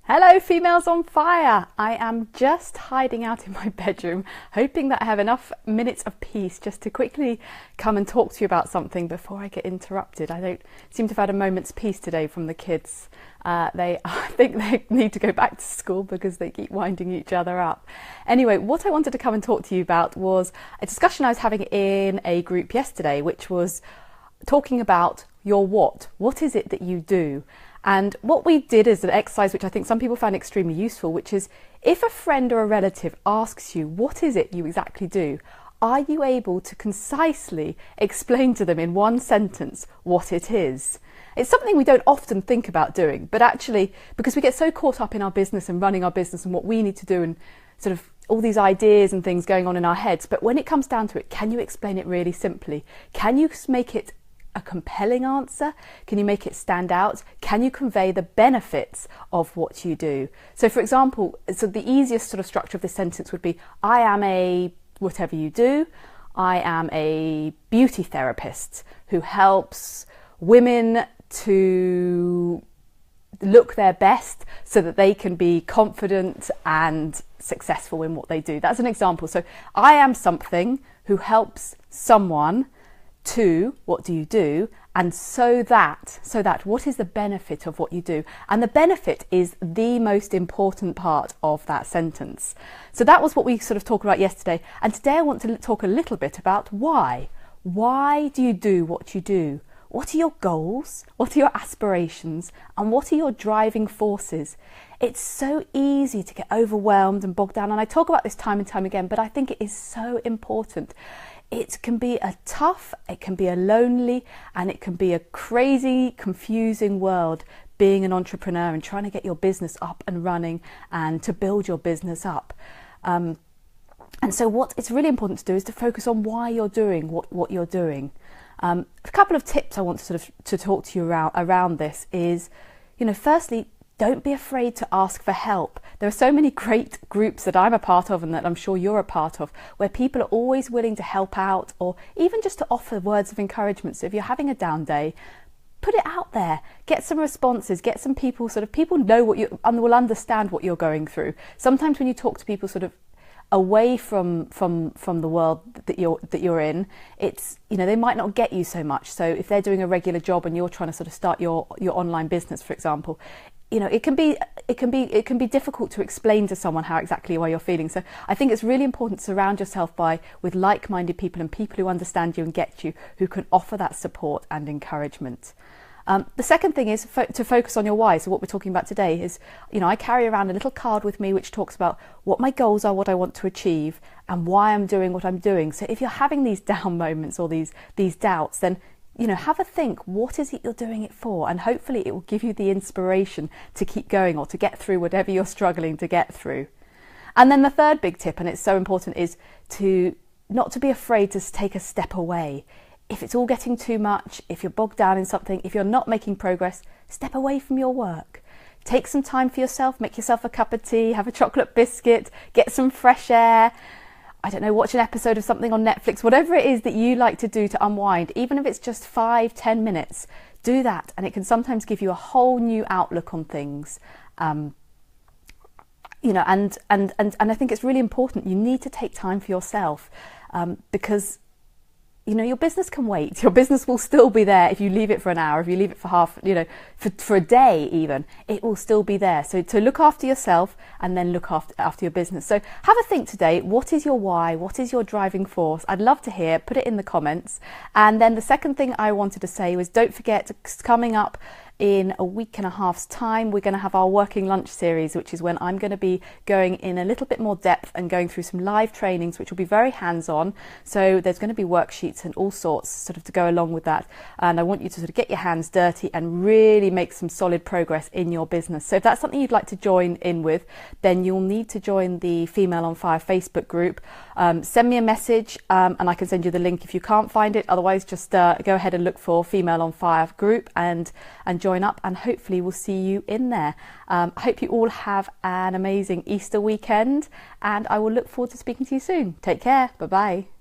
Hello females on fire! I am just hiding out in my bedroom, hoping that I have enough minutes of peace just to quickly come and talk to you about something before I get interrupted. I don't seem to have had a moment's peace today from the kids. I think they need to go back to school because they keep winding each other up. Anyway, what I wanted to come and talk to you about was a discussion I was having in a group yesterday, which was talking about your what. What is it that you do? And what we did is an exercise which I think some people found extremely useful, which is if a friend or a relative asks you, what is it you exactly do? Are you able to concisely explain to them in one sentence what it is? It's something we don't often think about doing, but actually, because we get so caught up in our business and running our business and what we need to do and sort of all these ideas and things going on in our heads. But when it comes down to it, can you explain it really simply? Can you make it a compelling answer? Can you make it stand out? Can you convey the benefits of what you do? So for example, so the easiest sort of structure of this sentence would be, I am a whatever you do. I am a beauty therapist who helps women to look their best so that they can be confident and successful in what they do. That's an example. So I am something who helps someone to, what do you do? And so that what is the benefit of what you do? And the benefit is the most important part of that sentence. So that was what we sort of talked about yesterday. And today I want to talk a little bit about why. Why do you do what you do? What are your goals? What are your aspirations? And what are your driving forces? It's so easy to get overwhelmed and bogged down. And I talk about this time and time again, but I think it is so important. It can be a tough, it can be a lonely, and it can be a crazy, confusing world being an entrepreneur and trying to get your business up and running and to build your business up. And so what it's really important to do is to focus on why you're doing what you're doing. A couple of tips I want to to talk to you around this is, firstly, don't be afraid to ask for help. There are so many great groups that I'm a part of and that I'm sure you're a part of, where people are always willing to help out or even just to offer words of encouragement. So if you're having a down day, put it out there, get some responses, get some people, people know what you and will understand what you're going through. Sometimes when you talk to people away from the world that you're in, it's, they might not get you so much. So if they're doing a regular job and you're trying to start your online business, for example, it can be difficult to explain to someone how exactly why you're feeling. So I think it's really important to surround yourself with like-minded people and people who understand you and get you, who can offer that support and encouragement. The second thing is to focus on your why. So what we're talking about today is, I carry around a little card with me which talks about what my goals are, what I want to achieve, and why I'm doing what I'm doing. So if you're having these down moments or these doubts, then have a think, what is it you're doing it for? And hopefully it will give you the inspiration to keep going or to get through whatever you're struggling to get through. And then the third big tip, and it's so important, is not to be afraid to take a step away. If it's all getting too much, if you're bogged down in something, if you're not making progress, step away from your work. Take some time for yourself, make yourself a cup of tea, have a chocolate biscuit, get some fresh air. I don't know, watch an episode of something on Netflix, whatever it is that you like to do to unwind, even if it's just 5-10 minutes, do that. And it can sometimes give you a whole new outlook on things. And I think it's really important. You need to take time for yourself because your business can wait. Your business will still be there if you leave it for an hour, if you leave it for for a day even, it will still be there. So to look after yourself and then look after your business. So have a think today. What is your why? What is your driving force? I'd love to hear. Put it in the comments. And then the second thing I wanted to say was, don't forget, coming up in a week and a half's time, we're going to have our working lunch series, which is when I'm going to be going in a little bit more depth and going through some live trainings, which will be very hands-on. So there's going to be worksheets and all sorts to go along with that. And I want you to get your hands dirty and really make some solid progress in your business. So if that's something you'd like to join in with, then you'll need to join the Female on Fire Facebook group. Send me a message and I can send you the link if you can't find it. Otherwise, just go ahead and look for Female on Fire group and join up, and hopefully we'll see you in there. I hope you all have an amazing Easter weekend, and I will look forward to speaking to you soon. Take care. Bye bye.